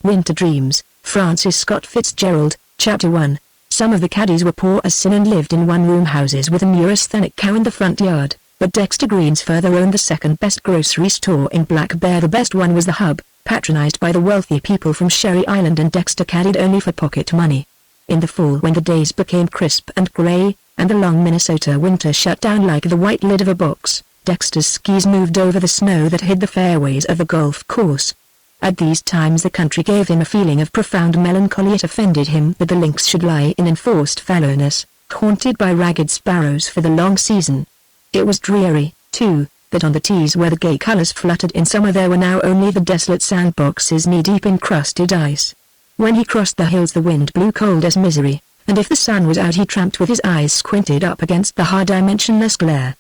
Winter Dreams, Francis Scott Fitzgerald, Chapter 1. Some of the caddies were poor as sin and lived in one-room houses with a neurasthenic cow in the front yard, but Dexter Green's father owned the second-best grocery store in Black Bear. The best one was the Hub, patronized by the wealthy people from Sherry Island, and Dexter caddied only for pocket money. In the fall, when the days became crisp and gray, and the long Minnesota winter shut down like the white lid of a box, Dexter's skis moved over the snow that hid the fairways of the golf course. At these times the country gave him a feeling of profound melancholy. It offended him that the links should lie in enforced fallowness, haunted by ragged sparrows for the long season. It was dreary, too, that on the tees where the gay colors fluttered in summer there were now only the desolate sandboxes knee-deep in crusted ice. When he crossed the hills the wind blew cold as misery, and if the sun was out he tramped with his eyes squinted up against the hard dimensionless glare.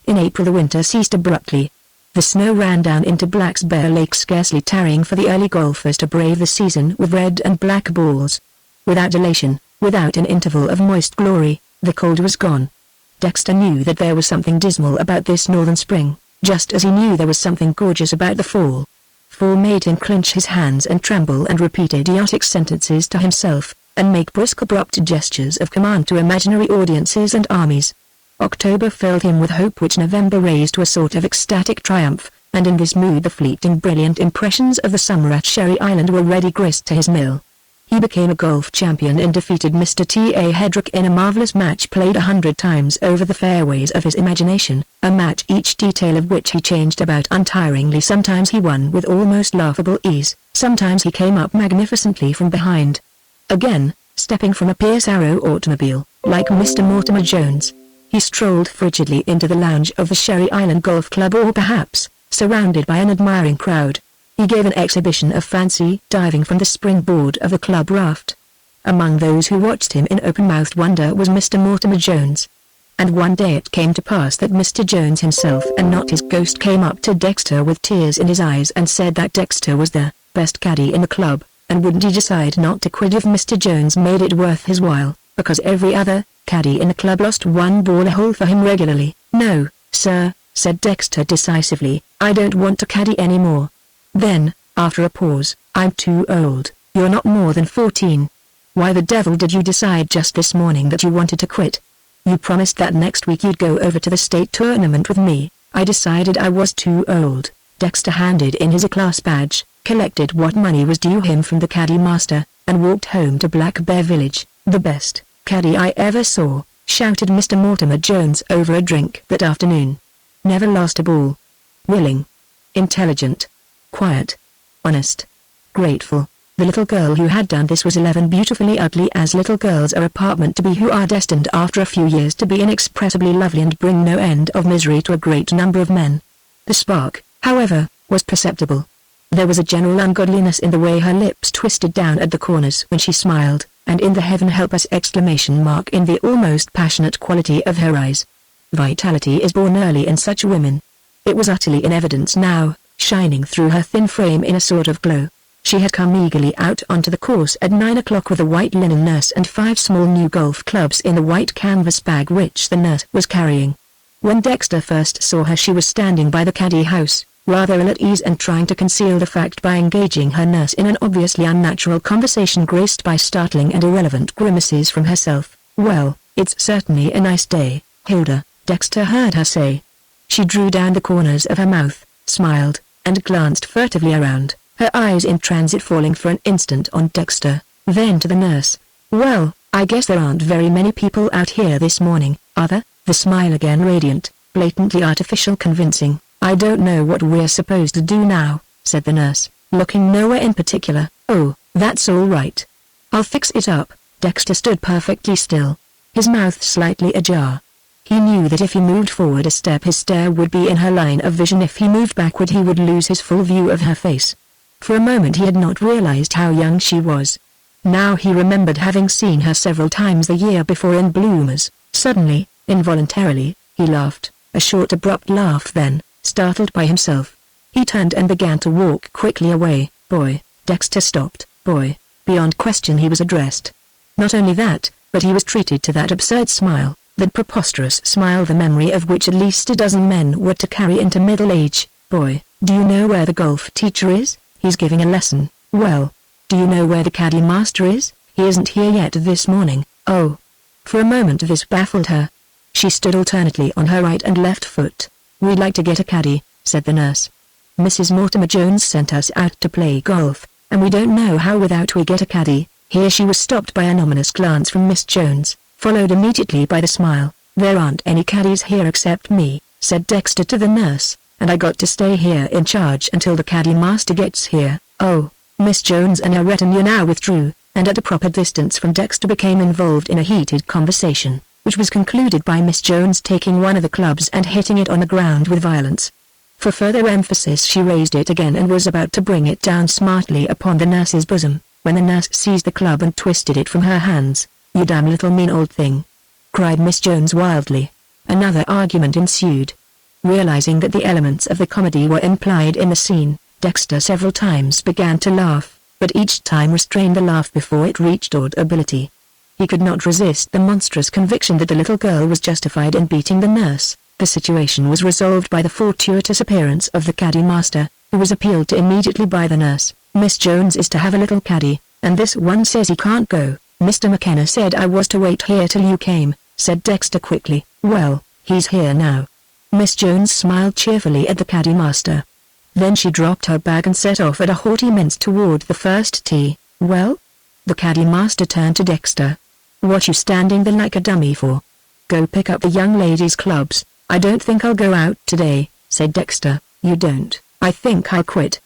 In April the winter ceased abruptly. The snow ran down into Black's Bear Lake, scarcely tarrying for the early golfers to brave the season with red and black balls. Without elation, without an interval of moist glory, the cold was gone. Dexter knew that there was something dismal about this northern spring, just as he knew there was something gorgeous about the fall. Fall made him clench his hands and tremble and repeat idiotic sentences to himself, and make brisk abrupt gestures of command to imaginary audiences and armies. October filled him with hope which November raised to a sort of ecstatic triumph, and in this mood the fleeting brilliant impressions of the summer at Sherry Island were ready grist to his mill. He became a golf champion and defeated Mr. T.A. Hedrick in a marvelous match played 100 times over the fairways of his imagination, a match each detail of which he changed about untiringly. Sometimes he won with almost laughable ease, sometimes he came up magnificently from behind. Again, stepping from a Pierce Arrow automobile, like Mr. Mortimer Jones, he strolled frigidly into the lounge of the Sherry Island Golf Club, or perhaps, surrounded by an admiring crowd, he gave an exhibition of fancy diving from the springboard of the club raft. Among those who watched him in open-mouthed wonder was Mr. Mortimer Jones. And one day it came to pass that Mr. Jones himself and not his ghost came up to Dexter with tears in his eyes and said that Dexter was the best caddy in the club, and wouldn't he decide not to quit if Mr. Jones made it worth his while, because every other caddy in the club lost one ball a hole for him regularly. "No, sir," said Dexter decisively, "I don't want to caddy anymore." Then, after a pause, "I'm too old." "You're not more than 14. Why the devil did you decide just this morning that you wanted to quit? You promised that next week you'd go over to the state tournament with me." "I decided I was too old." Dexter handed in his A-class badge, collected what money was due him from the caddy master, and walked home to Black Bear Village. "The best caddy I ever saw," shouted Mr. Mortimer Jones over a drink that afternoon. "Never lost a ball. Willing. Intelligent. Quiet. Honest. Grateful." The little girl who had done this was 11, beautifully ugly as little girls are apartment to be, who are destined after a few years to be inexpressibly lovely and bring no end of misery to a great number of men. The spark, however, was perceptible. There was a general ungodliness in the way her lips twisted down at the corners when she smiled, and in the "heaven help us!" exclamation mark in the almost passionate quality of her eyes. Vitality is born early in such women. It was utterly in evidence now, shining through her thin frame in a sort of glow. She had come eagerly out onto the course at 9 o'clock with a white linen nurse and 5 small new golf clubs in the white canvas bag which the nurse was carrying. When Dexter first saw her she was standing by the caddy house, rather ill at ease and trying to conceal the fact by engaging her nurse in an obviously unnatural conversation graced by startling and irrelevant grimaces from herself. "Well, it's certainly a nice day, Hilda," Dexter heard her say. She drew down the corners of her mouth, smiled, and glanced furtively around, her eyes in transit falling for an instant on Dexter, then to the nurse. "Well, I guess there aren't very many people out here this morning, are there?" The smile again radiant, blatantly artificial, convincing. "I don't know what we're supposed to do now," said the nurse, looking nowhere in particular. "Oh, that's all right. I'll fix it up." Dexter stood perfectly still, his mouth slightly ajar. He knew that if he moved forward a step his stare would be in her line of vision. If he moved backward he would lose his full view of her face. For a moment he had not realized how young she was. Now he remembered having seen her several times the year before in bloomers. Suddenly, involuntarily, he laughed, a short abrupt laugh. Then, startled by himself, he turned and began to walk quickly away. "Boy." Dexter stopped. "Boy." Beyond question he was addressed. Not only that, but he was treated to that absurd smile, that preposterous smile the memory of which at least a dozen men were to carry into middle age. "Boy, do you know where the golf teacher is? He's giving a lesson." "Well, "Do you know where the caddy master is? He isn't here yet this morning." "Oh." For a moment this baffled her. She stood alternately on her right and left foot. "We'd like to get a caddy," said the nurse. "Mrs. Mortimer Jones sent us out to play golf, and we don't know how without we get a caddy." Here she was stopped by an ominous glance from Miss Jones, followed immediately by the smile. "There aren't any caddies here except me," said Dexter to the nurse, "and I got to stay here in charge until the caddy master gets here." "Oh." Miss Jones and her retinue now withdrew, and at a proper distance from Dexter became involved in a heated conversation, which was concluded by Miss Jones taking one of the clubs and hitting it on the ground with violence. For further emphasis she raised it again and was about to bring it down smartly upon the nurse's bosom, when the nurse seized the club and twisted it from her hands. "You damn little mean old thing!" cried Miss Jones wildly. Another argument ensued. Realizing that the elements of the comedy were implied in the scene, Dexter several times began to laugh, but each time restrained the laugh before it reached audibility. He could not resist the monstrous conviction that the little girl was justified in beating the nurse. The situation was resolved by the fortuitous appearance of the caddy master, who was appealed to immediately by the nurse. "Miss Jones is to have a little caddy, and this one says he can't go." "Mr. McKenna said I was to wait here till you came," said Dexter quickly. "Well, he's here now." Miss Jones smiled cheerfully at the caddy master. Then she dropped her bag and set off at a haughty mince toward the first tee. "Well?" The caddy master turned to Dexter. "What you standing there like a dummy for? Go pick up the young ladies' clubs." "I don't think I'll go out today," said Dexter. "You don't?" "I think I'll quit."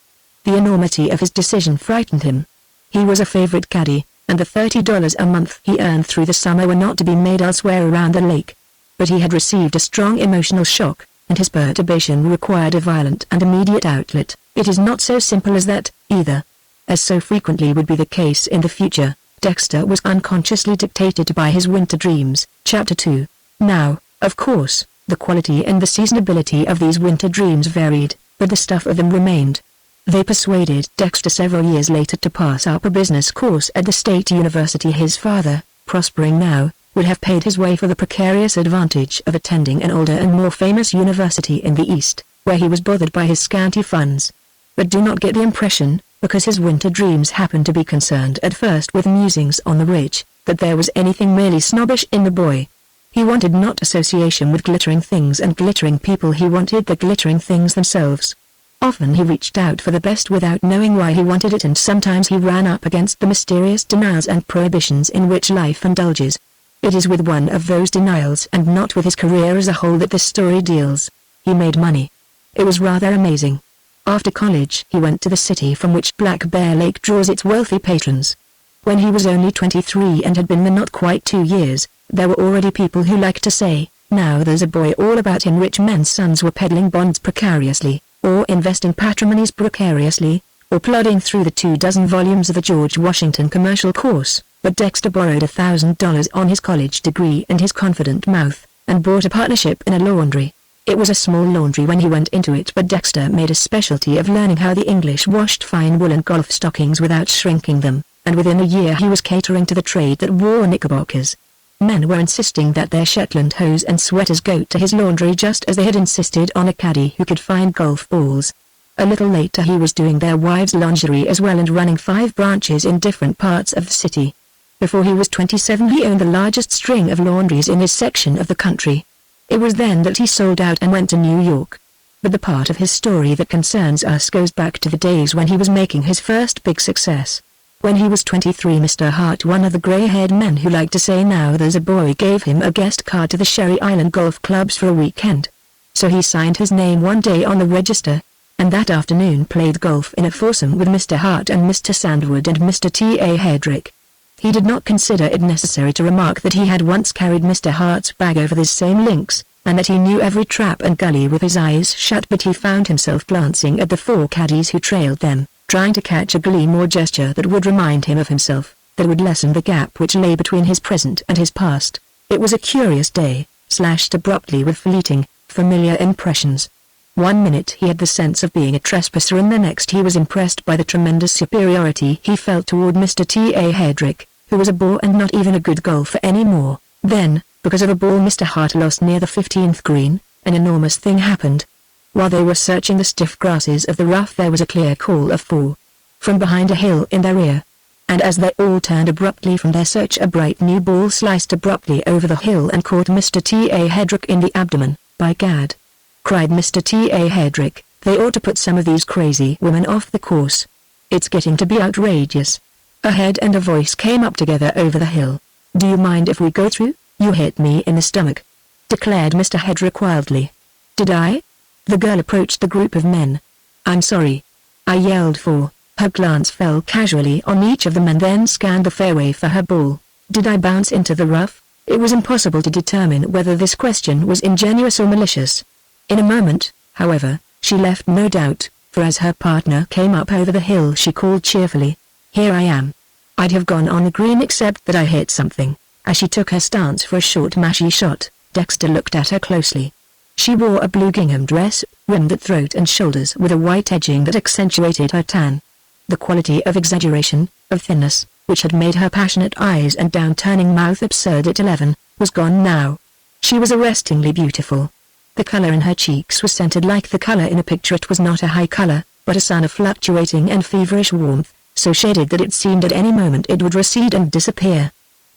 The enormity of his decision frightened him. He was a favorite caddy, and the $30 a month he earned through the summer were not to be made elsewhere around the lake. But he had received a strong emotional shock, and his perturbation required a violent and immediate outlet. It is not so simple as that, either. As so frequently would be the case in the future, Dexter was unconsciously dictated by his winter dreams. Chapter 2. Now, of course, the quality and the seasonability of these winter dreams varied, but the stuff of them remained. They persuaded Dexter several years later to pass up a business course at the State University. His father, prospering now, would have paid his way for the precarious advantage of attending an older and more famous university in the East, where he was bothered by his scanty funds. But do not get the impression, because his winter dreams happened to be concerned at first with musings on the ridge, that there was anything merely snobbish in the boy. He wanted not association with glittering things and glittering people, he wanted the glittering things themselves. Often he reached out for the best without knowing why he wanted it, and sometimes he ran up against the mysterious denials and prohibitions in which life indulges. It is with one of those denials and not with his career as a whole that this story deals. He made money. It was rather amazing. After college he went to the city from which Black Bear Lake draws its wealthy patrons. When he was only 23 and had been there not quite 2 years, there were already people who liked to say, "Now there's a boy all about him." Rich men's sons were peddling bonds precariously, or investing patrimonies precariously, or plodding through the 24 volumes of the George Washington commercial course. But Dexter borrowed $1,000 on his college degree and his confident mouth, and bought a partnership in a laundry. It was a small laundry when he went into it, but Dexter made a specialty of learning how the English washed fine woolen golf stockings without shrinking them, and within a year he was catering to the trade that wore knickerbockers. Men were insisting that their Shetland hose and sweaters go to his laundry just as they had insisted on a caddy who could find golf balls. A little later he was doing their wives' lingerie as well and running 5 branches in different parts of the city. Before he was 27 he owned the largest string of laundries in his section of the country. It was then that he sold out and went to New York. But the part of his story that concerns us goes back to the days when he was making his first big success. When he was 23, Mr. Hart, one of the gray-haired men who like to say now there's a boy, gave him a guest card to the Sherry Island golf clubs for a weekend. So he signed his name one day on the register, and that afternoon played golf in a foursome with Mr. Hart and Mr. Sandwood and Mr. T.A. Hedrick. He did not consider it necessary to remark that he had once carried Mr. Hart's bag over these same links, and that he knew every trap and gully with his eyes shut, but he found himself glancing at the 4 caddies who trailed them, trying to catch a gleam or gesture that would remind him of himself, that would lessen the gap which lay between his present and his past. It was a curious day, slashed abruptly with fleeting, familiar impressions. One minute he had the sense of being a trespasser, and the next he was impressed by the tremendous superiority he felt toward Mr. T.A. Hedrick, who was a bore and not even a good golfer anymore. Then, because of a ball Mr. Hart lost near the 15th green, an enormous thing happened. While they were searching the stiff grasses of the rough there was a clear call of 4. From behind a hill in their rear, and as they all turned abruptly from their search, a bright new ball sliced abruptly over the hill and caught Mr. T.A. Hedrick in the abdomen. "By gad!" cried Mr. T.A. Hedrick, "they ought to put some of these crazy women off the course. It's getting to be outrageous." A head and a voice came up together over the hill. "Do you mind if we go through? You hit me in the stomach," declared Mr. Hedrick wildly. "Did I?" The girl approached the group of men. "I'm sorry," I yelled for. Her glance fell casually on each of the men, then scanned the fairway for her ball. "Did I bounce into the rough?" It was impossible to determine whether this question was ingenuous or malicious. In a moment, however, she left no doubt, for as her partner came up over the hill she called cheerfully, "Here I am. I'd have gone on the green except that I hit something." As she took her stance for a short mashie shot, Dexter looked at her closely. She wore a blue gingham dress, rimmed at throat and shoulders with a white edging that accentuated her tan. The quality of exaggeration, of thinness, which had made her passionate eyes and down-turning mouth absurd at 11, was gone now. She was arrestingly beautiful. The color in her cheeks was scented like the color in a picture. It was not a high color, but a sun of fluctuating and feverish warmth, so shaded that it seemed at any moment it would recede and disappear.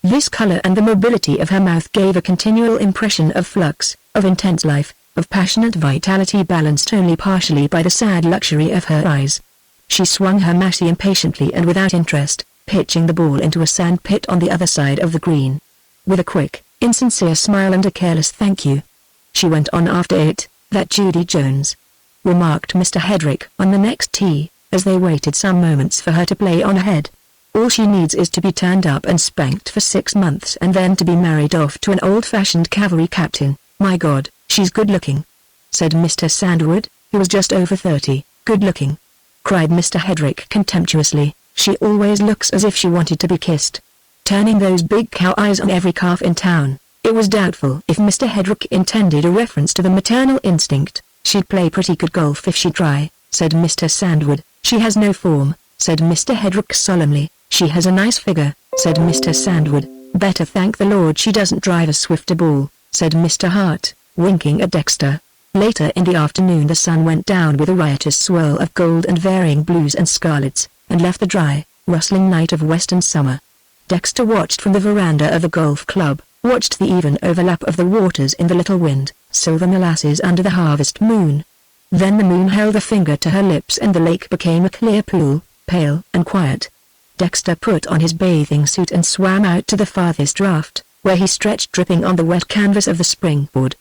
This color and the mobility of her mouth gave a continual impression of flux, of intense life, of passionate vitality, balanced only partially by the sad luxury of her eyes. She swung her mashie impatiently and without interest, pitching the ball into a sand pit on the other side of the green. With a quick, insincere smile and a careless "thank you," she went on after it. "That Judy Jones," remarked Mr. Hedrick on the next tee, as they waited some moments for her to play on ahead. "All she needs is to be turned up and spanked for 6 months and then to be married off to an old-fashioned cavalry captain. My God, she's good-looking," said Mr. Sandwood, who was just over 30. "Good-looking?" cried Mr. Hedrick contemptuously. "She always looks as if she wanted to be kissed. Turning those big cow eyes on every calf in town." It was doubtful if Mr. Hedrick intended a reference to the maternal instinct. "She'd play pretty good golf if she'd try," said Mr. Sandwood. "She has no form," said Mr. Hedrick solemnly. "She has a nice figure," said Mr. Sandwood. "Better thank the Lord she doesn't drive a swifter ball," said Mr. Hart, winking at Dexter. Later in the afternoon the sun went down with a riotous swirl of gold and varying blues and scarlets, and left the dry, rustling night of western summer. Dexter watched from the veranda of the golf club, watched the even overlap of the waters in the little wind, silver molasses under the harvest moon. Then the moon held a finger to her lips and the lake became a clear pool, pale and quiet. Dexter put on his bathing suit and swam out to the farthest raft, where he stretched dripping on the wet canvas of the springboard.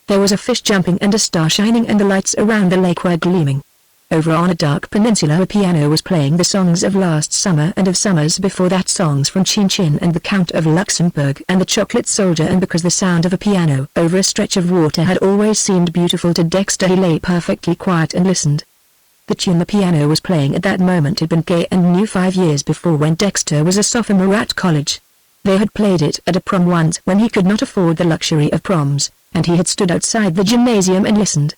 There was a fish jumping and a star shining and the lights around the lake were gleaming. Over on a dark peninsula a piano was playing the songs of last summer and of summers before that, songs from Chin Chin and the Count of Luxembourg and the Chocolate Soldier, and because the sound of a piano over a stretch of water had always seemed beautiful to Dexter he lay perfectly quiet and listened. The tune the piano was playing at that moment had been gay and new 5 years before, when Dexter was a sophomore at college. They had played it at a prom once when he could not afford the luxury of proms, and he had stood outside the gymnasium and listened.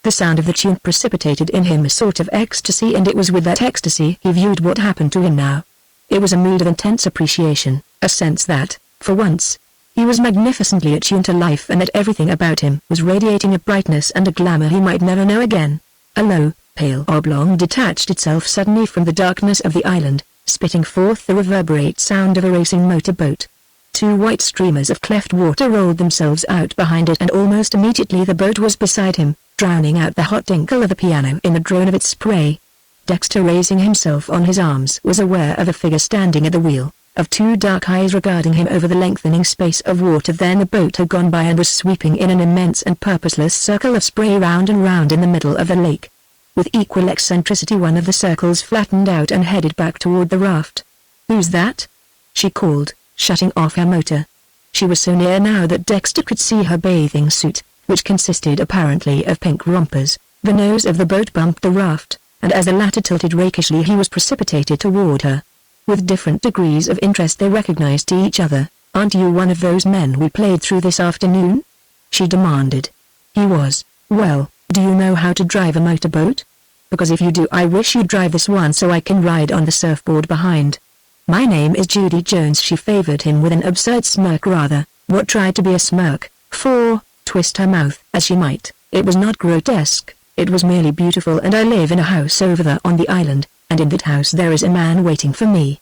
The sound of the tune precipitated in him a sort of ecstasy, and it was with that ecstasy he viewed what happened to him now. It was a mood of intense appreciation, a sense that, for once, he was magnificently attuned to life and that everything about him was radiating a brightness and a glamour he might never know again. A low, pale oblong detached itself suddenly from the darkness of the island, spitting forth the reverberate sound of a racing motorboat. 2 white streamers of cleft water rolled themselves out behind it, and almost immediately the boat was beside him, drowning out the hot tinkle of the piano in the drone of its spray. Dexter, raising himself on his arms, was aware of a figure standing at the wheel, of 2 dark eyes regarding him over the lengthening space of water. Then the boat had gone by and was sweeping in an immense and purposeless circle of spray round and round in the middle of the lake. With equal eccentricity one of the circles flattened out and headed back toward the raft. "Who's that?" she called, shutting off her motor. She was so near now that Dexter could see her bathing suit, which consisted apparently of pink rompers. The nose of the boat bumped the raft, and as the latter tilted rakishly he was precipitated toward her. With different degrees of interest they recognized each other. "Aren't you one of those men we played through this afternoon?" she demanded. He was. "Well, do you know how to drive a motorboat? Because if you do, I wish you'd drive this one so I can ride on the surfboard behind." "My name is Judy Jones," she favored him with an absurd smirk, rather, what tried to be a smirk, for, twist her mouth as she might, it was not grotesque, it was merely beautiful, "and I live in a house over there on the island, and in that house there is a man waiting for me."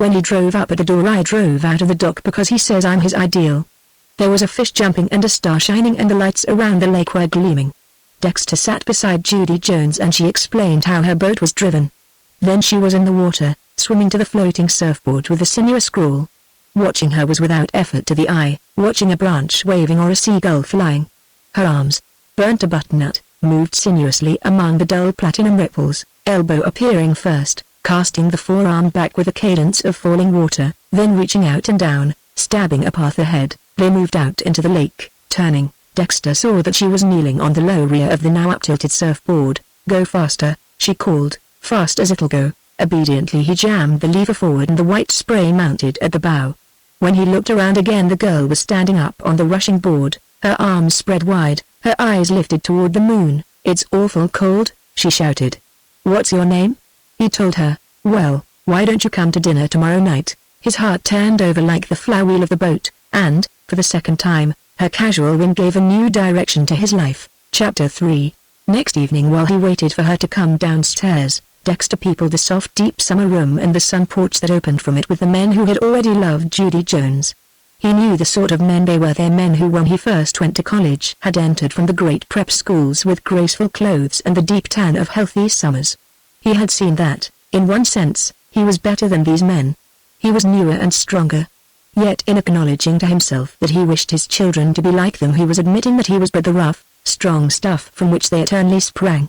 When he drove up at the door, I drove out of the dock because he says I'm his ideal. There was a fish jumping and a star shining and the lights around the lake were gleaming. Dexter sat beside Judy Jones and she explained how her boat was driven. Then she was in the water, swimming to the floating surfboard with a sinuous crawl. Watching her was without effort to the eye, watching a branch waving or a seagull flying. Her arms, burnt to butternut, moved sinuously among the dull platinum ripples, elbow appearing first, casting the forearm back with a cadence of falling water, then reaching out and down, stabbing a path ahead. They moved out into the lake, turning. Dexter saw that she was kneeling on the low rear of the now up-tilted surfboard. "Go faster," she called, "fast as it'll go." Obediently he jammed the lever forward and the white spray mounted at the bow. When he looked around again, the girl was standing up on the rushing board, her arms spread wide, her eyes lifted toward the moon. "It's awful cold," she shouted. "What's your name?" He told her. "Well, why don't you come to dinner tomorrow night?" His heart turned over like the flywheel of the boat, and, for the second time, her casual whim gave a new direction to his life. Chapter 3. Next evening, while he waited for her to come downstairs, Dexter peopled the soft deep summer room and the sun porch that opened from it with the men who had already loved Judy Jones. He knew the sort of men they were. They men who, when he first went to college, had entered from the great prep schools with graceful clothes and the deep tan of healthy summers. He had seen that, in one sense, he was better than these men. He was newer and stronger. Yet in acknowledging to himself that he wished his children to be like them, he was admitting that he was but the rough, strong stuff from which they eternally sprang.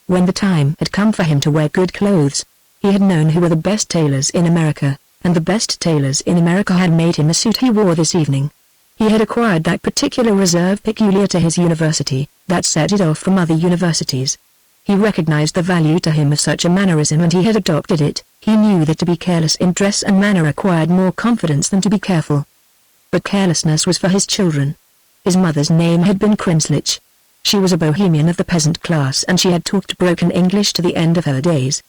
When the time had come for him to wear good clothes, he had known who were the best tailors in America, and the best tailors in America had made him the suit he wore this evening. He had acquired that particular reserve peculiar to his university, that set it off from other universities. He recognized the value to him of such a mannerism and he had adopted it. He knew that to be careless in dress and manner required more confidence than to be careful. But carelessness was for his children. His mother's name had been Crimslich. She was a bohemian of the peasant class and she had talked broken English to the end of her days.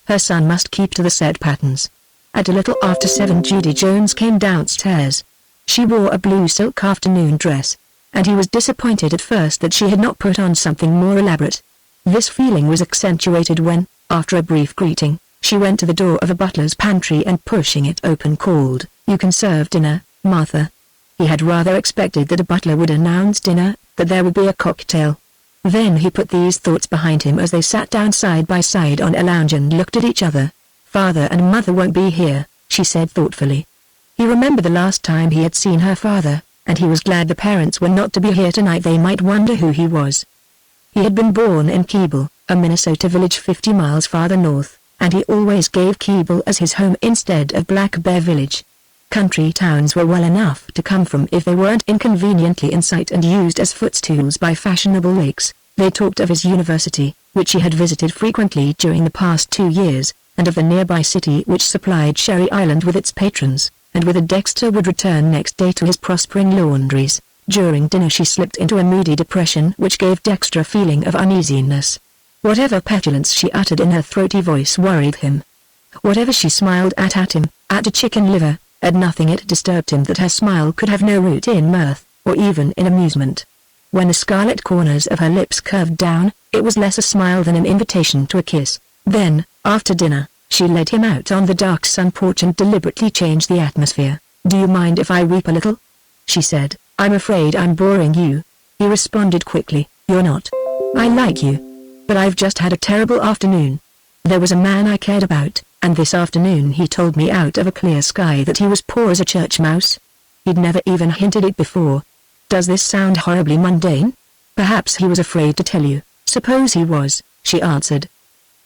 Her son must keep to the set patterns. At a little after 7 Judy Jones came downstairs. She wore a blue silk afternoon dress, and he was disappointed at first that she had not put on something more elaborate. This feeling was accentuated when, after a brief greeting, she went to the door of a butler's pantry and pushing it open called, "You can serve dinner, Martha." He had rather expected that a butler would announce dinner, that there would be a cocktail. Then he put these thoughts behind him as they sat down side by side on a lounge and looked at each other. "Father and Mother won't be here," she said thoughtfully. He remembered the last time he had seen her father, and he was glad the parents were not to be here tonight. They might wonder who he was. He had been born in Keble, a Minnesota village 50 miles farther north, and he always gave Keble as his home instead of Black Bear Village. Country towns were well enough to come from if they weren't inconveniently in sight and used as footstools by fashionable lakes. They talked of his university, which he had visited frequently during the past 2 years, and of the nearby city which supplied Sherry Island with its patrons, and whither Dexter would return next day to his prospering laundries. During dinner she slipped into a moody depression which gave Dexter a feeling of uneasiness. Whatever petulance she uttered in her throaty voice worried him. Whatever she smiled at him, at a chicken liver, at nothing. It disturbed him that her smile could have no root in mirth, or even in amusement. When the scarlet corners of her lips curved down, it was less a smile than an invitation to a kiss. Then, after dinner, she led him out on the dark sun porch and deliberately changed the atmosphere. "Do you mind if I weep a little?" she said. "I'm afraid I'm boring you." He responded quickly, "You're not. I like you. But I've just had a terrible afternoon. There was a man I cared about, and this afternoon he told me out of a clear sky that he was poor as a church mouse. He'd never even hinted it before. Does this sound horribly mundane? Perhaps he was afraid to tell you." "Suppose he was," she answered.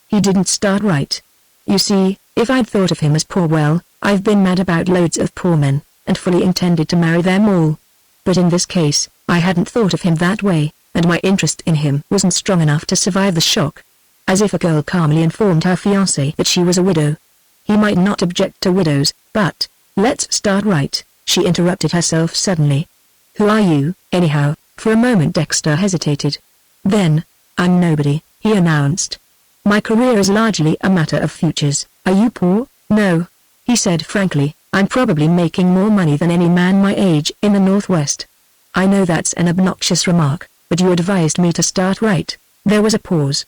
"He didn't start right. You see, if I'd thought of him as poor, well, I've been mad about loads of poor men, and fully intended to marry them all. But in this case, I hadn't thought of him that way, and my interest in him wasn't strong enough to survive the shock." As if a girl calmly informed her fiancé that she was a widow. He might not object to widows, but, "Let's start right," she interrupted herself suddenly. "Who are you, anyhow?" For a moment Dexter hesitated. Then, "I'm nobody," he announced. "My career is largely a matter of futures." "Are you poor?" "No," he said frankly, "I'm probably making more money than any man my age in the Northwest." "I know that's an obnoxious remark, but you advised me to start right." There was a pause.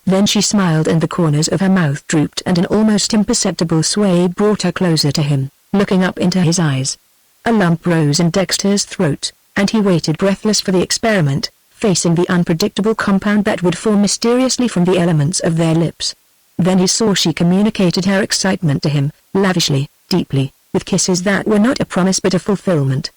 Then she smiled and the corners of her mouth drooped and an almost imperceptible sway brought her closer to him, looking up into his eyes. A lump rose in Dexter's throat, and he waited breathless for the experiment, facing the unpredictable compound that would form mysteriously from the elements of their lips. Then he saw she communicated her excitement to him, lavishly, deeply, with kisses that were not a promise but a fulfillment.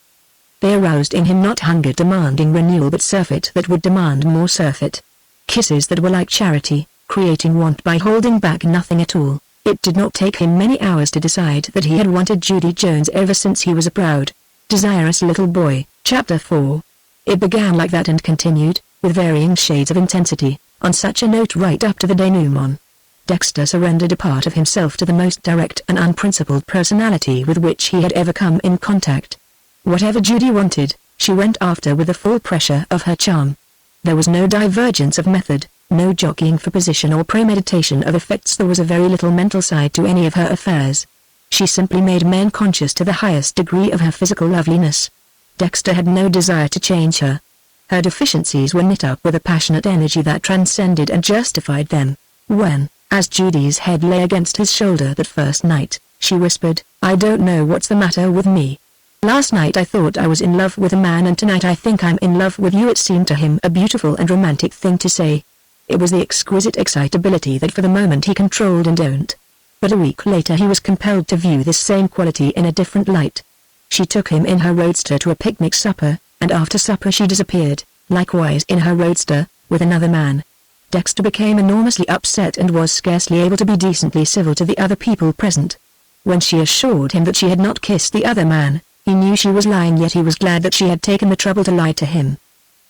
They aroused in him not hunger demanding renewal but surfeit that would demand more surfeit. Kisses that were like charity, creating want by holding back nothing at all. It did not take him many hours to decide that he had wanted Judy Jones ever since he was a proud, desirous little boy. Chapter 4. It began like that and continued, with varying shades of intensity, on such a note right up to the denouement. Dexter surrendered a part of himself to the most direct and unprincipled personality with which he had ever come in contact. Whatever Judy wanted, she went after with the full pressure of her charm. There was no divergence of method, no jockeying for position or premeditation of effects. There was a very little mental side to any of her affairs. She simply made men conscious to the highest degree of her physical loveliness. Dexter had no desire to change her. Her deficiencies were knit up with a passionate energy that transcended and justified them. When, as Judy's head lay against his shoulder that first night, she whispered, "I don't know what's the matter with me. Last night I thought I was in love with a man and tonight I think I'm in love with you." It seemed to him a beautiful and romantic thing to say. It was the exquisite excitability that for the moment he controlled and owned. But a week later he was compelled to view this same quality in a different light. She took him in her roadster to a picnic supper, and after supper she disappeared, likewise in her roadster, with another man. Dexter became enormously upset and was scarcely able to be decently civil to the other people present. When she assured him that she had not kissed the other man, he knew she was lying, yet he was glad that she had taken the trouble to lie to him.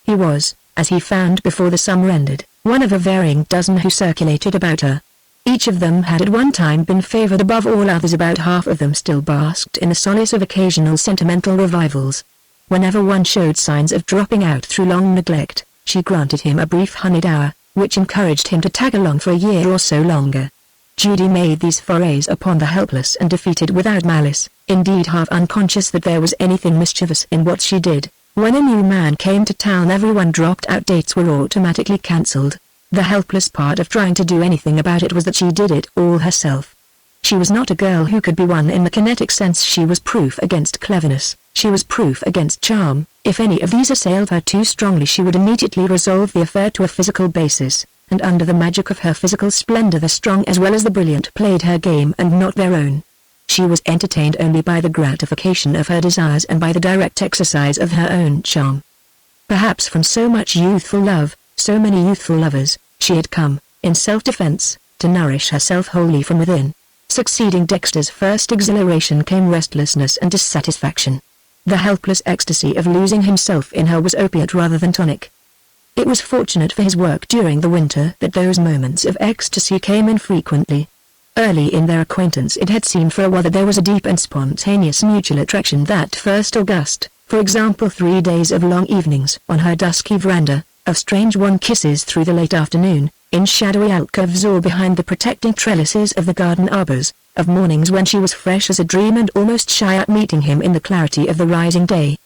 He was, as he found before the sum rendered, one of a varying dozen who circulated about her. Each of them had at one time been favored above all others. About half of them still basked in the solace of occasional sentimental revivals. Whenever one showed signs of dropping out through long neglect, she granted him a brief honeyed hour, which encouraged him to tag along for a year or so longer. Judy made these forays upon the helpless and defeated without malice, indeed half unconscious that there was anything mischievous in what she did. When a new man came to town everyone dropped out, dates were automatically cancelled. The helpless part of trying to do anything about it was that she did it all herself. She was not a girl who could be won in the kinetic sense. She was proof against cleverness, she was proof against charm. If any of these assailed her too strongly she would immediately resolve the affair to a physical basis, and under the magic of her physical splendor the strong as well as the brilliant played her game and not their own. She was entertained only by the gratification of her desires and by the direct exercise of her own charm. Perhaps from so much youthful love, so many youthful lovers, she had come, in self-defense, to nourish herself wholly from within. Succeeding Dexter's first exhilaration came restlessness and dissatisfaction. The helpless ecstasy of losing himself in her was opiate rather than tonic. It was fortunate for his work during the winter that those moments of ecstasy came infrequently. Early in their acquaintance it had seemed for a while that there was a deep and spontaneous mutual attraction. That first August, for example, 3 days of long evenings on her dusky veranda, of strange warm kisses through the late afternoon, in shadowy alcoves or behind the protecting trellises of the garden arbors, of mornings when she was fresh as a dream and almost shy at meeting him in the clarity of the rising day.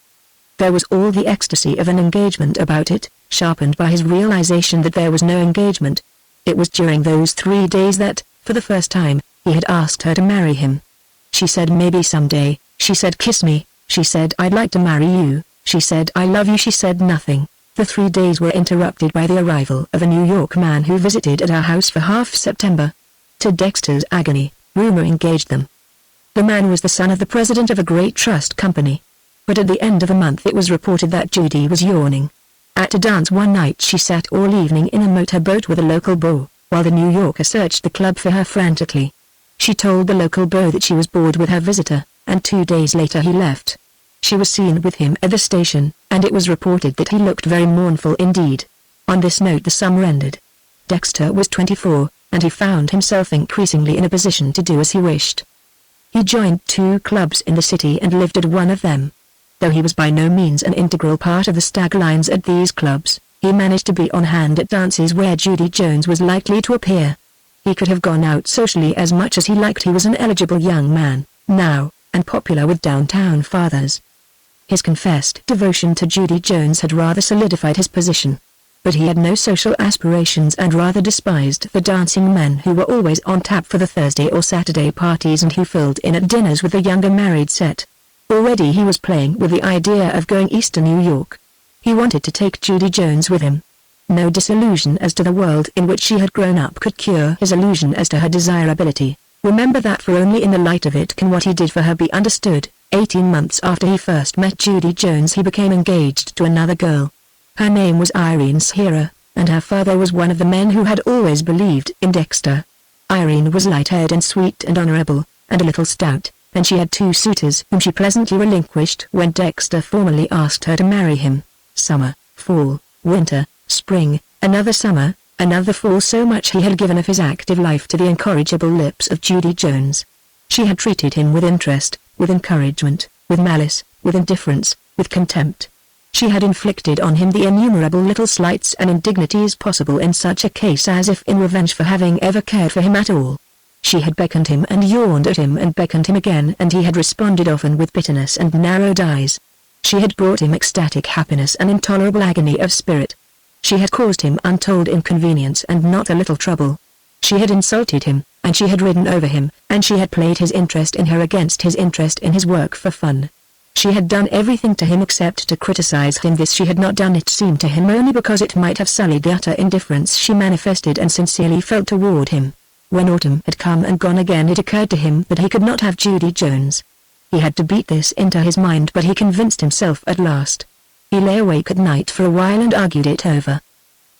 There was all the ecstasy of an engagement about it, sharpened by his realization that there was no engagement. It was during those 3 days that, for the first time, he had asked her to marry him. She said maybe someday, she said kiss me, she said I'd like to marry you, she said I love you. She said nothing. The 3 days were interrupted by the arrival of a New York man who visited at our house for half September. To Dexter's agony, rumor engaged them. The man was the son of the president of a great trust company. But at the end of a month it was reported that Judy was yawning. At a dance one night she sat all evening in a motor boat with a local beau, while the New Yorker searched the club for her frantically. She told the local beau that she was bored with her visitor, and 2 days later he left. She was seen with him at the station, and it was reported that he looked very mournful indeed. On this note the sum rendered. Dexter was 24, and he found himself increasingly in a position to do as he wished. He joined 2 clubs in the city and lived at one of them. Though he was by no means an integral part of the stag lines at these clubs, he managed to be on hand at dances where Judy Jones was likely to appear. He could have gone out socially as much as he liked. He was an eligible young man, now, and popular with downtown fathers. His confessed devotion to Judy Jones had rather solidified his position. but he had no social aspirations and rather despised the dancing men who were always on tap for the Thursday or Saturday parties and who filled in at dinners with the younger married set. Already he was playing with the idea of going east to New York. He wanted to take Judy Jones with him. No disillusion as to the world in which she had grown up could cure his illusion as to her desirability. Remember that, for only in the light of it can what he did for her be understood. 18 months after he first met Judy Jones he became engaged to another girl. Her name was Irene Shearer, and her father was one of the men who had always believed in Dexter. Irene was light-haired and sweet and honorable, and a little stout, and she had 2 suitors whom she pleasantly relinquished when Dexter formally asked her to marry him. Summer, fall, winter, spring, another summer, another fall, so much he had given of his active life to the incorrigible lips of Judy Jones. She had treated him with interest, with encouragement, with malice, with indifference, with contempt. She had inflicted on him the innumerable little slights and indignities possible in such a case, as if in revenge for having ever cared for him at all. She had beckoned him and yawned at him and beckoned him again, and he had responded often with bitterness and narrowed eyes. She had brought him ecstatic happiness and intolerable agony of spirit. She had caused him untold inconvenience and not a little trouble. She had insulted him, and she had ridden over him, and she had played his interest in her against his interest in his work for fun. She had done everything to him except to criticize him. This she had not done, it seemed to him, only because it might have sullied the utter indifference she manifested and sincerely felt toward him. When autumn had come and gone again, it occurred to him that he could not have Judy Jones. He had to beat this into his mind, but he convinced himself at last. He lay awake at night for a while and argued it over.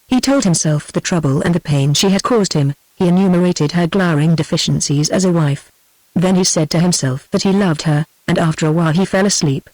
He told himself the trouble and the pain she had caused him. He enumerated her glaring deficiencies as a wife. Then he said to himself that he loved her, and after a while he fell asleep.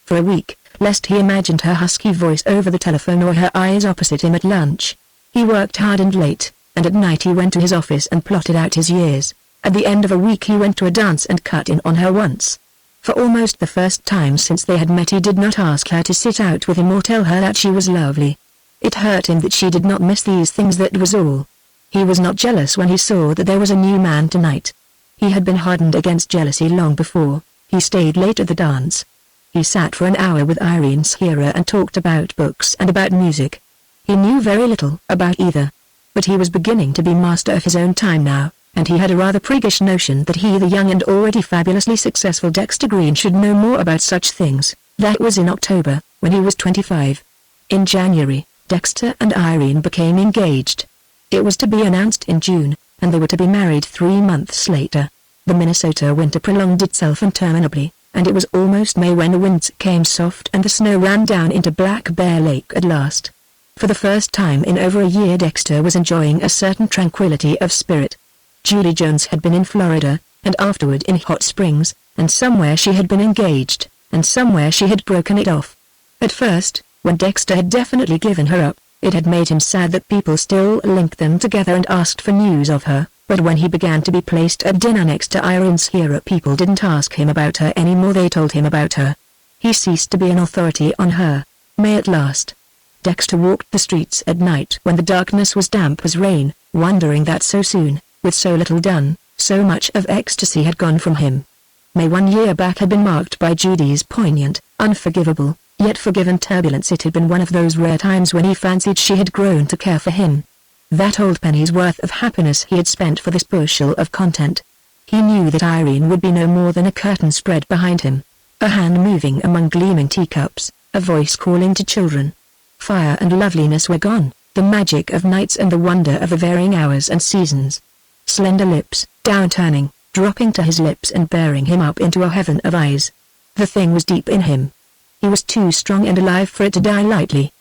For a week, lest he imagined her husky voice over the telephone or her eyes opposite him at lunch. He worked hard and late, and at night he went to his office and plotted out his years. At the end of a week he went to a dance and cut in on her once. For almost the first time since they had met he did not ask her to sit out with him or tell her that she was lovely. It hurt him that she did not miss these things, that was all. He was not jealous when he saw that there was a new man tonight. He had been hardened against jealousy long before. He stayed late at the dance. He sat for an hour with Irene Shearer and talked about books and about music. He knew very little about either. But he was beginning to be master of his own time now, and he had a rather priggish notion that he, the young and already fabulously successful Dexter Green, should know more about such things. That was in October, when he was 25. In January, Dexter and Irene became engaged. It was to be announced in June, and they were to be married 3 months later. The Minnesota winter prolonged itself interminably, and it was almost May when the winds came soft and the snow ran down into Black Bear Lake at last. For the first time in over a year Dexter was enjoying a certain tranquility of spirit. Judy Jones had been in Florida, and afterward in Hot Springs, and somewhere she had been engaged, and somewhere she had broken it off. At first, when Dexter had definitely given her up, it had made him sad that people still linked them together and asked for news of her, but when he began to be placed at dinner next to Irene Shearer, people didn't ask him about her anymore, they told him about her. He ceased to be an authority on her. May at last. Dexter walked the streets at night when the darkness was damp as rain, wondering that so soon, with so little done, so much of ecstasy had gone from him. May 1 year back had been marked by Judy's poignant, unforgivable, yet forgiven turbulence. It had been one of those rare times when he fancied she had grown to care for him. That old penny's worth of happiness he had spent for this bushel of content. He knew that Irene would be no more than a curtain spread behind him, a hand moving among gleaming teacups, a voice calling to children. Fire and loveliness were gone, the magic of nights and the wonder of the varying hours and seasons. Slender lips, downturning, dropping to his lips and bearing him up into a heaven of eyes. The thing was deep in him. He was too strong and alive for it to die lightly.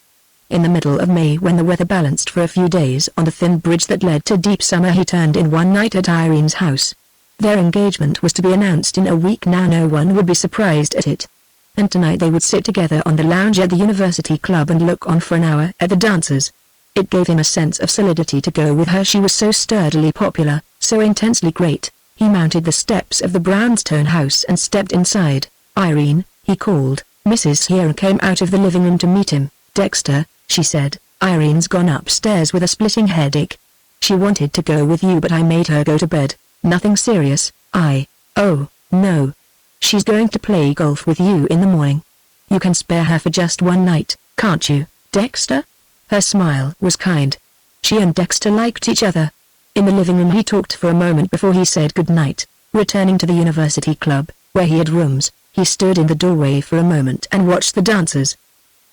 In the middle of May, when the weather balanced for a few days on the thin bridge that led to deep summer, he turned in one night at Irene's house. Their engagement was to be announced in a week now. No one would be surprised at it. And tonight they would sit together on the lounge at the University Club and look on for an hour at the dancers. It gave him a sense of solidity to go with her. She was so sturdily popular, so intensely great. He mounted the steps of the brownstone house and stepped inside. "Irene," he called. Mrs. Shearer came out of the living room to meet him. "Dexter," she said, "Irene's gone upstairs with a splitting headache. She wanted to go with you but I made her go to bed. Nothing serious, oh, no. She's going to play golf with you in the morning. You can spare her for just one night, can't you, Dexter?" Her smile was kind. She and Dexter liked each other. In the living room he talked for a moment before he said goodnight. Returning to the university club, where he had rooms, he stood in the doorway for a moment and watched the dancers.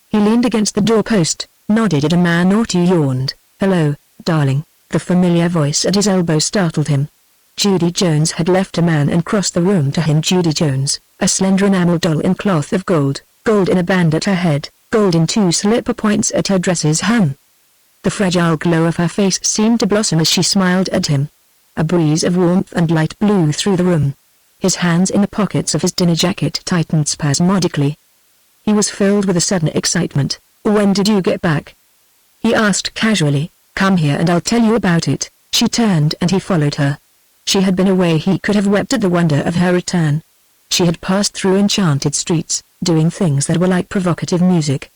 He leaned against the doorpost, nodded at a man or two, yawned. "Hello, darling." The familiar voice at his elbow startled him. Judy Jones had left a man and crossed the room to him. Judy Jones, a slender enamel doll in cloth of gold, gold in a band at her head, gold in 2 slipper points at her dresses hem. The fragile glow of her face seemed to blossom as she smiled at him. A breeze of warmth and light blew through the room. His hands in the pockets of his dinner jacket tightened spasmodically. He was filled with a sudden excitement. "When did you get back?" he asked casually. "Come here and I'll tell you about it." She turned and he followed her. She had been away. He could have wept at the wonder of her return. She had passed through enchanted streets, doing things that were like provocative music.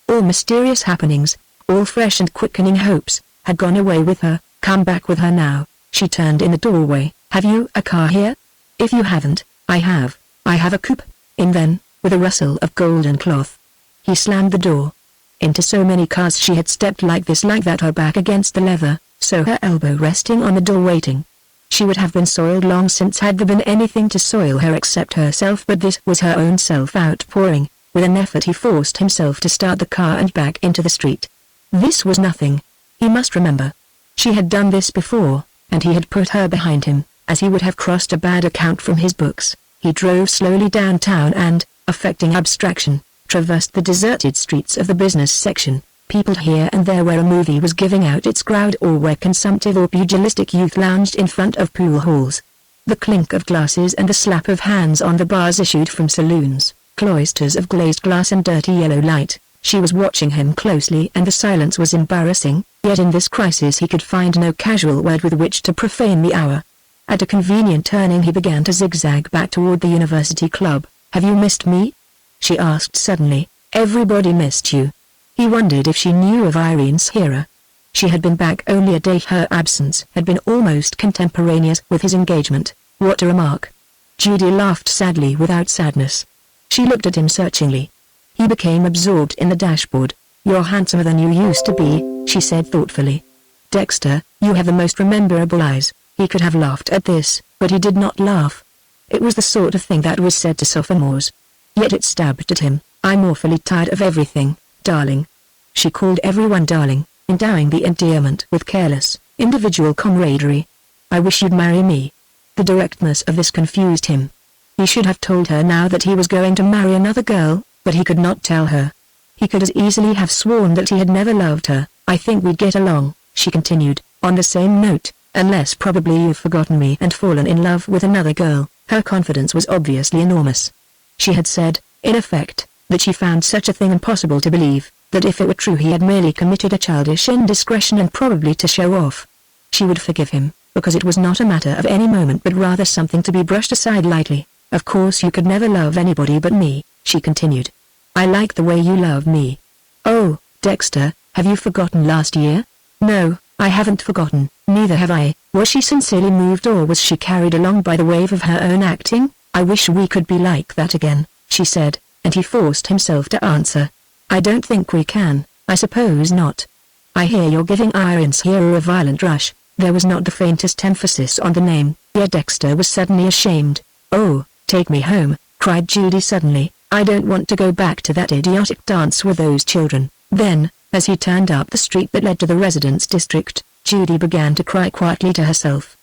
All mysterious happenings, all fresh and quickening hopes, had gone away with her, come back with her now. She turned in the doorway. "Have you a car here?" "If you haven't, I have. I have a coupe." And then, with a rustle of golden cloth, he slammed the door. Into so many cars she had stepped, like this like that, her back against the leather, so her elbow resting on the door, waiting. She would have been soiled long since had there been anything to soil her except herself, but this was her own self outpouring. With an effort he forced himself to start the car and back into the street. This was nothing. He must remember. She had done this before, and he had put her behind him, as he would have crossed a bad account from his books. He drove slowly downtown and, affecting abstraction, traversed the deserted streets of the business section, peopled here and there where a movie was giving out its crowd or where consumptive or pugilistic youth lounged in front of pool halls. The clink of glasses and the slap of hands on the bars issued from saloons, cloisters of glazed glass and dirty yellow light. She was watching him closely and the silence was embarrassing, yet in this crisis he could find no casual word with which to profane the hour. At a convenient turning he began to zigzag back toward the university club. "Have you missed me?" she asked suddenly. "Everybody missed you." He wondered if she knew of Irene's hearer. She had been back only a day. Her absence had been almost contemporaneous with his engagement. What a remark. Judy laughed sadly without sadness. She looked at him searchingly. He became absorbed in the dashboard. "You're handsomer than you used to be," she said thoughtfully. "Dexter, you have the most rememberable eyes." He could have laughed at this, but he did not laugh. It was the sort of thing that was said to sophomores. Yet it stabbed at him. "I'm awfully tired of everything, darling." She called everyone darling, endowing the endearment with careless, individual camaraderie. "I wish you'd marry me." The directness of this confused him. He should have told her now that he was going to marry another girl, but he could not tell her. He could as easily have sworn that he had never loved her. "I think we'd get along," she continued, on the same note, "unless probably you've forgotten me and fallen in love with another girl." Her confidence was obviously enormous. She had said, in effect, that she found such a thing impossible to believe, that if it were true he had merely committed a childish indiscretion and probably to show off. She would forgive him, because it was not a matter of any moment but rather something to be brushed aside lightly. "Of course you could never love anybody but me," she continued. "I like the way you love me." "Oh, Dexter, have you forgotten last year?" "No, I haven't forgotten." "Neither have I." Was she sincerely moved or was she carried along by the wave of her own acting? "I wish we could be like that again," she said, and he forced himself to answer. "I don't think we can." "I suppose not." "I hear you're giving Irene's hearer a violent rush." There was not the faintest emphasis on the name, yet Dexter was suddenly ashamed. "Oh, take me home," cried Judy suddenly. "I don't want to go back to that idiotic dance with those children." Then, as he turned up the street that led to the residence district, Judy began to cry quietly to herself.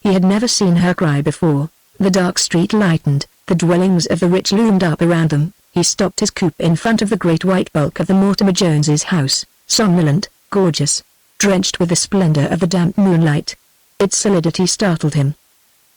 He had never seen her cry before. The dark street lightened, the dwellings of the rich loomed up around them. He stopped his coupe in front of the great white bulk of the Mortimer Joneses' house, somnolent, gorgeous, drenched with the splendor of the damp moonlight. Its solidity startled him.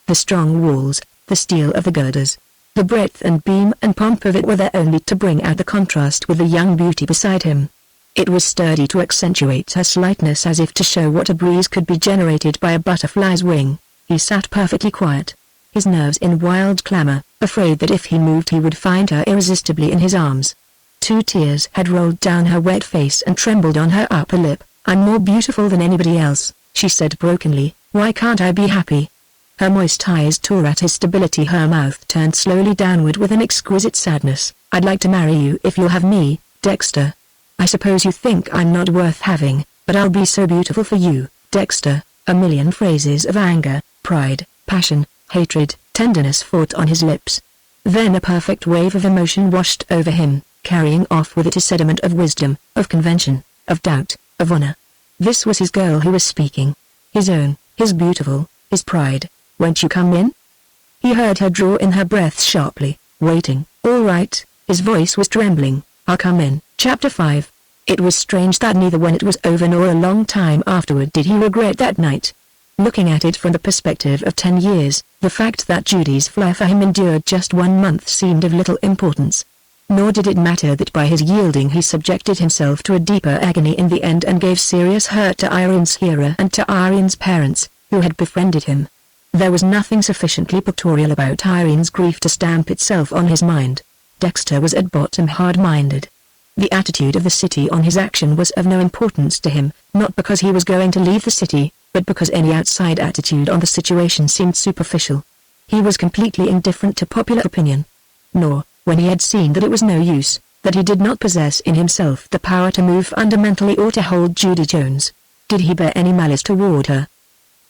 The strong walls, the steel of the girders, the breadth and beam and pomp of it were there only to bring out the contrast with the young beauty beside him. It was sturdy to accentuate her slightness as if to show what a breeze could be generated by a butterfly's wing. He sat perfectly quiet, his nerves in wild clamor, afraid that if he moved he would find her irresistibly in his arms. 2 tears had rolled down her wet face and trembled on her upper lip. "I'm more beautiful than anybody else," she said brokenly. "Why can't I be happy?" Her moist eyes tore at his stability. Her mouth turned slowly downward with an exquisite sadness. "I'd like to marry you if you'll have me, Dexter." I suppose you think I'm not worth having, but I'll be so beautiful for you, Dexter." A million phrases of anger, pride, passion, hatred, tenderness fought on his lips. Then a perfect wave of emotion washed over him, carrying off with it a sediment of wisdom, of convention, of doubt, of honor. This was his girl who was speaking. His own, his beautiful, his pride. "Won't you come in?" He heard her draw in her breath sharply, waiting. "All right," his voice was trembling, "I'll come in." Chapter 5. It was strange that neither when it was over nor a long time afterward did he regret that night. Looking at it from the perspective of 10 years, the fact that Judy's flair for him endured just 1 month seemed of little importance. Nor did it matter that by his yielding he subjected himself to a deeper agony in the end and gave serious hurt to Irene's hearer and to Irene's parents, who had befriended him. There was nothing sufficiently pictorial about Irene's grief to stamp itself on his mind. Dexter was at bottom hard-minded. The attitude of the city on his action was of no importance to him, not because he was going to leave the city, but because any outside attitude on the situation seemed superficial. He was completely indifferent to popular opinion. Nor, when he had seen that it was no use, that he did not possess in himself the power to move fundamentally or to hold Judy Jones, did he bear any malice toward her.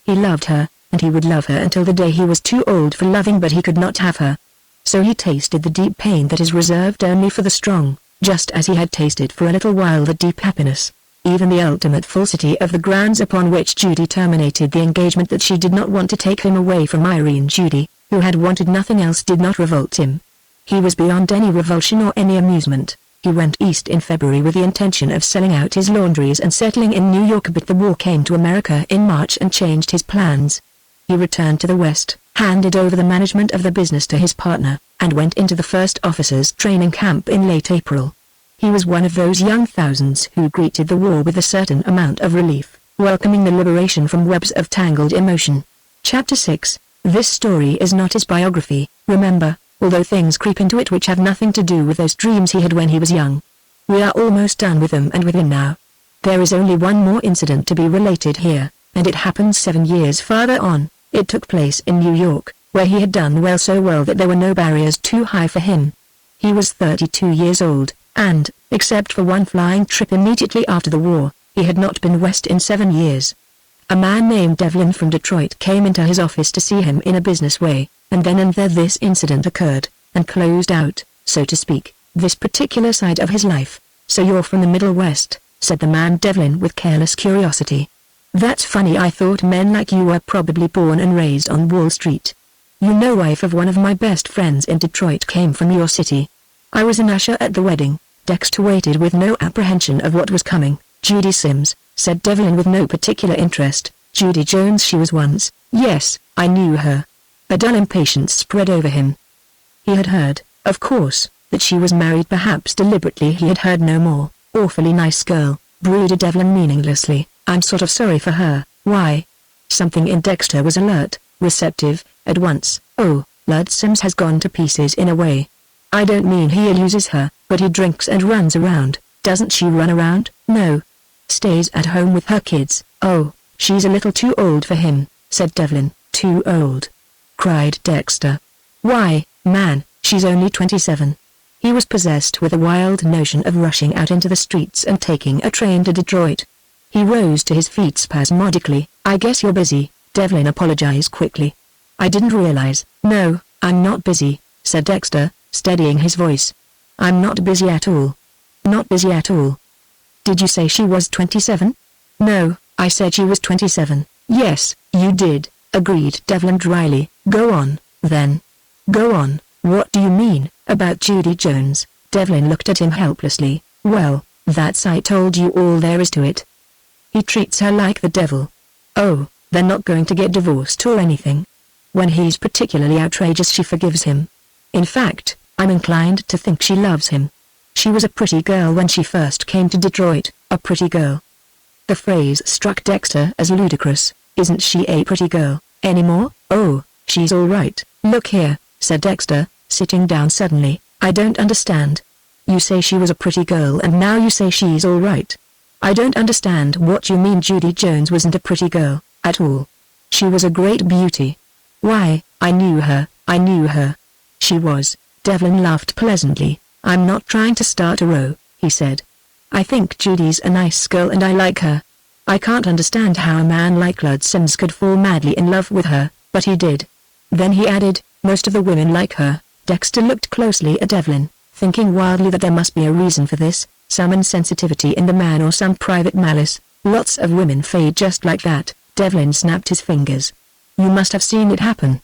He loved her, and he would love her until the day he was too old for loving, but he could not have her. So he tasted the deep pain that is reserved only for the strong, just as he had tasted for a little while the deep happiness, even the ultimate falsity of the grounds upon which Judy terminated the engagement, that she did not want to take him away from Irene. Judy, who had wanted nothing else, did not revolt him. He was beyond any revulsion or any amusement. He went east in February with the intention of selling out his laundries and settling in New York, but the war came to America in March and changed his plans. He returned to the West, handed over the management of the business to his partner, and went into the first officers' training camp in late April. He was one of those young thousands who greeted the war with a certain amount of relief, welcoming the liberation from webs of tangled emotion. Chapter 6. This story is not his biography, remember, although things creep into it which have nothing to do with those dreams he had when he was young. We are almost done with them and with him now. There is only one more incident to be related here, and it happened 7 years farther on. It took place in New York, where he had done well, so well that there were no barriers too high for him. He was 32 years old, and, except for one flying trip immediately after the war, he had not been West in 7 years. A man named Devlin from Detroit came into his office to see him in a business way, and then and there this incident occurred, and closed out, so to speak, this particular side of his life. "So you're from the Middle West," said the man Devlin with careless curiosity. "That's funny. I thought men like you were probably born and raised on Wall Street. You know, wife of one of my best friends in Detroit came from your city. I was an usher at the wedding." Dexter waited with no apprehension of what was coming. "Judy Sims," said Devlin with no particular interest. "Judy Jones, she was once." "Yes, I knew her." A dull impatience spread over him. He had heard, of course, that she was married, perhaps deliberately. He had heard no more. "Awfully nice girl," brooded Devlin meaninglessly. "I'm sort of sorry for her." "Why?" Something in Dexter was alert, receptive, at once. "Oh, Lud Sims has gone to pieces in a way. I don't mean he uses her, but he drinks and runs around." "Doesn't she run around?" "No. Stays at home with her kids." "Oh, she's a little too old for him," said Devlin. "Too old?" cried Dexter. "Why, man, she's only 27. He was possessed with a wild notion of rushing out into the streets and taking a train to Detroit. He rose to his feet spasmodically. "I guess you're busy," Devlin apologized quickly. "I didn't realize." "No, I'm not busy," said Dexter, steadying his voice. "I'm not busy at all." "Not busy at all? Did you say she was 27? "No, I said she was 27. "Yes, you did," agreed Devlin dryly. "Go on, then." "Go on, what do you mean, about Judy Jones?" Devlin looked at him helplessly. "Well, that's I told you all there is to it. He treats her like the devil." "Oh, they're not going to get divorced or anything. When he's particularly outrageous she forgives him. In fact, I'm inclined to think she loves him. She was a pretty girl when she first came to Detroit." "A pretty girl?" The phrase struck Dexter as ludicrous. "Isn't she a pretty girl, anymore?" "Oh, she's all right." "Look here," said Dexter, sitting down suddenly, "I don't understand. You say she was a pretty girl and now you say she's all right. I don't understand what you mean." "Judy Jones wasn't a pretty girl, at all. She was a great beauty." "Why, I knew her, I knew her." "She was." Devlin laughed pleasantly. "I'm not trying to start a row," he said. I think Judy's a nice girl and I like her. I can't understand how a man like Lud Sims could fall madly in love with her, but he did. Then he added, most of the women like her. Dexter looked closely at Evelyn, thinking wildly that there must be a reason for this, some insensitivity in the man or some private malice. Lots of women fade just like that. Devlin snapped his fingers. You must have seen it happen.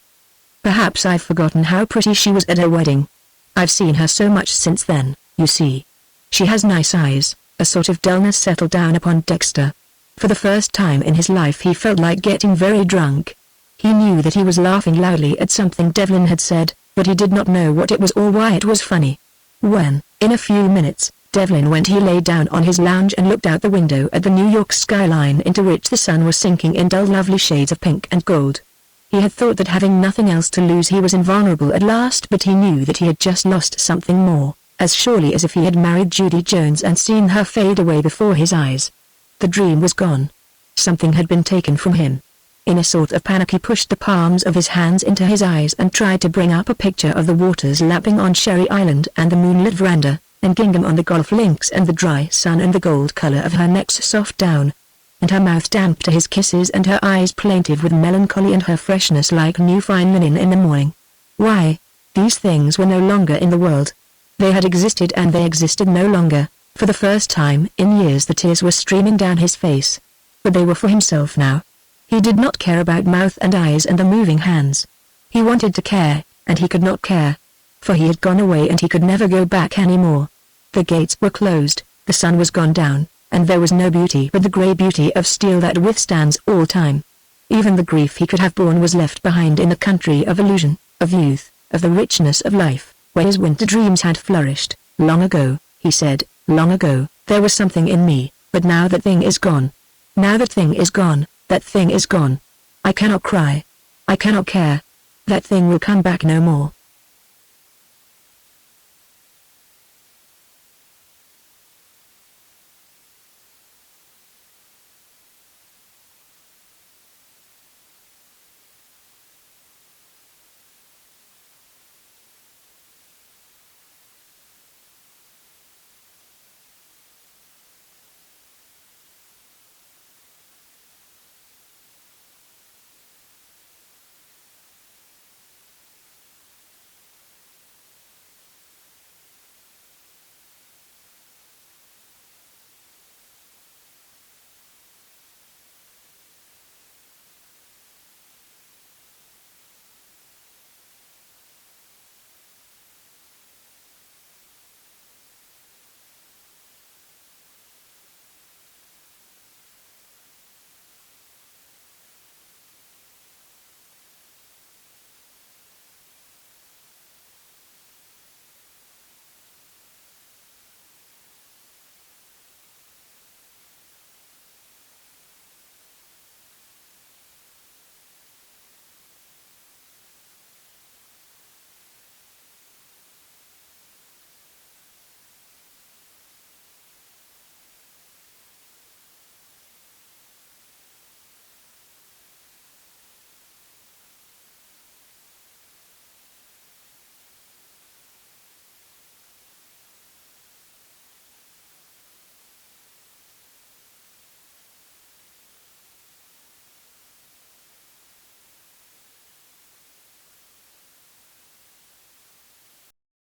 Perhaps I've forgotten how pretty she was at her wedding. I've seen her so much since then, you see. She has nice eyes. A sort of dullness settled down upon Dexter. For the first time in his life he felt like getting very drunk. He knew that he was laughing loudly at something Devlin had said, but he did not know what it was or why it was funny. When, in a few minutes, Devlin went, he lay down on his lounge and looked out the window at the New York skyline into which the sun was sinking in dull lovely shades of pink and gold. He had thought that having nothing else to lose he was invulnerable at last, but he knew that he had just lost something more, as surely as if he had married Judy Jones and seen her fade away before his eyes. The dream was gone. Something had been taken from him. In a sort of panic he pushed the palms of his hands into his eyes and tried to bring up a picture of the waters lapping on Sherry Island and the moonlit veranda, and gingham on the golf links and the dry sun and the gold color of her neck's soft down, and her mouth damp to his kisses and her eyes plaintive with melancholy and her freshness like new fine linen in the morning. Why? These things were no longer in the world. They had existed and they existed no longer. For the first time in years the tears were streaming down his face. But they were for himself now. He did not care about mouth and eyes and the moving hands. He wanted to care, and he could not care. For he had gone away and he could never go back anymore. The gates were closed, the sun was gone down, and there was no beauty but the grey beauty of steel that withstands all time. Even the grief he could have borne was left behind in the country of illusion, of youth, of the richness of life, where his winter dreams had flourished. Long ago, he said, long ago, there was something in me, but now that thing is gone. Now that thing is gone, that thing is gone. I cannot cry. I cannot care. That thing will come back no more.